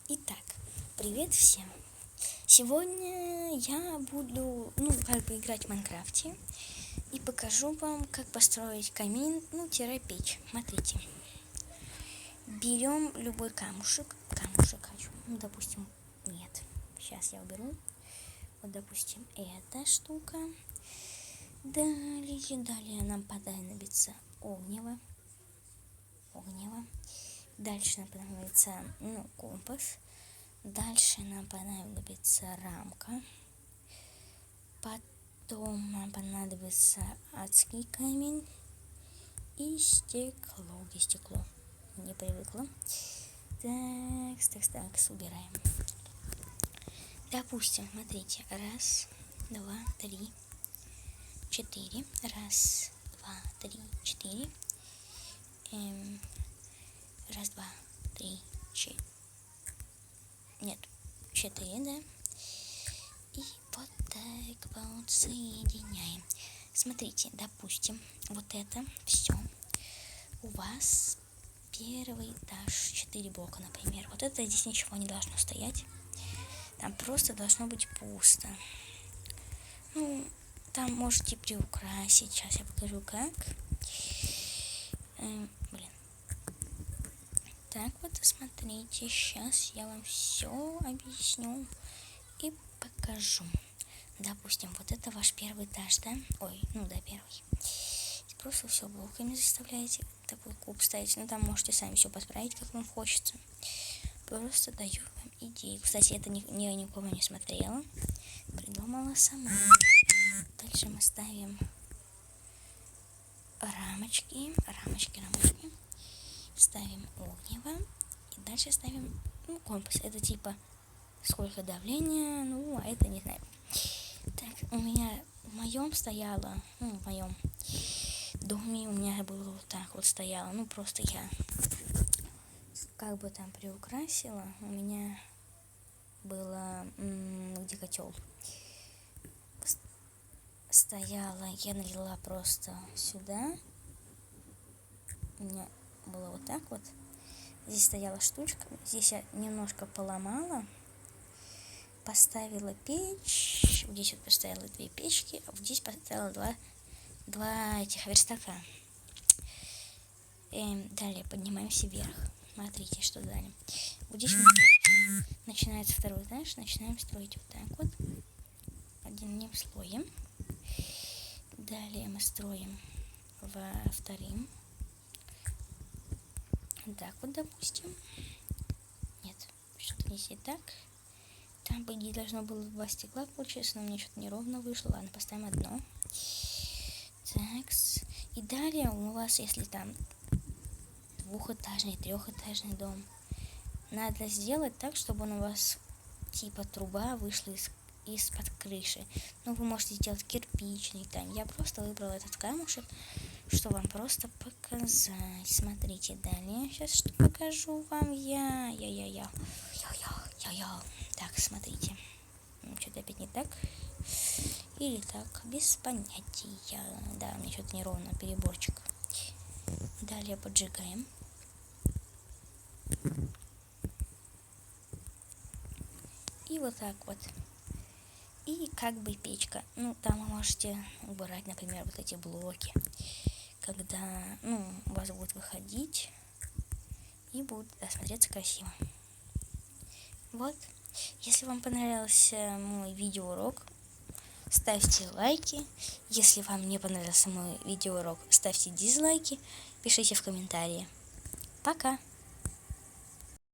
Итак, привет всем! Сегодня я буду, играть в Майнкрафте и покажу вам, как построить камин, печь. Смотрите, берем любой камушек хочу, допустим, нет, сейчас я уберу, вот, допустим, эта штука. Далее нам понадобится огнево. Дальше нам понадобится компас. Дальше нам понадобится рамка. Потом нам понадобится адский камень и стекло. Где стекло? Не привыкла. Так, убираем. Допустим, смотрите. 1, 2, 3, 4. 1, 2, 3, 4. 1, 2, 3, 4. Нет, 4, да. И вот так вот соединяем. Смотрите, допустим, вот это все. У вас первый этаж, 4 блока, например. Вот это здесь ничего не должно стоять. Там просто должно быть пусто. Там можете приукрасить. Сейчас я покажу, как. Так вот, смотрите, сейчас я вам все объясню и покажу. Допустим, вот это ваш первый этаж, да? Первый. Просто все блоками заставляете, такой куб ставить. Там можете сами все подправить, как вам хочется. Просто даю вам идею. Кстати, это никого не смотрела. Придумала сама. Дальше мы ставим рамочки. Ставим огнево. И дальше ставим компас. Это типа сколько давления, а это не знаю. Так, у меня в моем стояло, в моем доме у меня было вот так вот стояло. Просто я как бы там приукрасила. У меня было, где котел стояла, я налила просто сюда. У меня было вот так вот. Здесь стояла штучка. Здесь я немножко поломала. Поставила печь. Здесь вот поставила 2 печки. А вот здесь поставила два этих верстака. Далее поднимаемся вверх. Смотрите, что далее. Вот здесь начинается второй этаж. Начинаем строить вот так вот. Одним слоем. Далее мы строим вторым. Так вот, допустим. Нет, что-то здесь и так. Там, по идее, должно было 2 стекла получиться, но мне что-то неровно вышло. Ладно, поставим одно. Так. И далее у вас, если там 2-этажный, 3-этажный дом, надо сделать так, чтобы он у вас типа труба вышла из-под крыши. Вы можете сделать кирпичный там. Я просто выбрала этот камушек, чтобы вам просто показать. Смотрите, далее сейчас что покажу вам я. Так, смотрите. Что-то опять не так. Или так, без понятия. Да, мне что-то неровно, переборчик. Далее поджигаем. И вот так вот. И как бы печка. Там вы можете убирать, например, вот эти блоки. Когда, у вас будет выходить. И будет смотреться красиво. Вот. Если вам понравился мой видеоурок, ставьте лайки. Если вам не понравился мой видеоурок, ставьте дизлайки. Пишите в комментарии. Пока!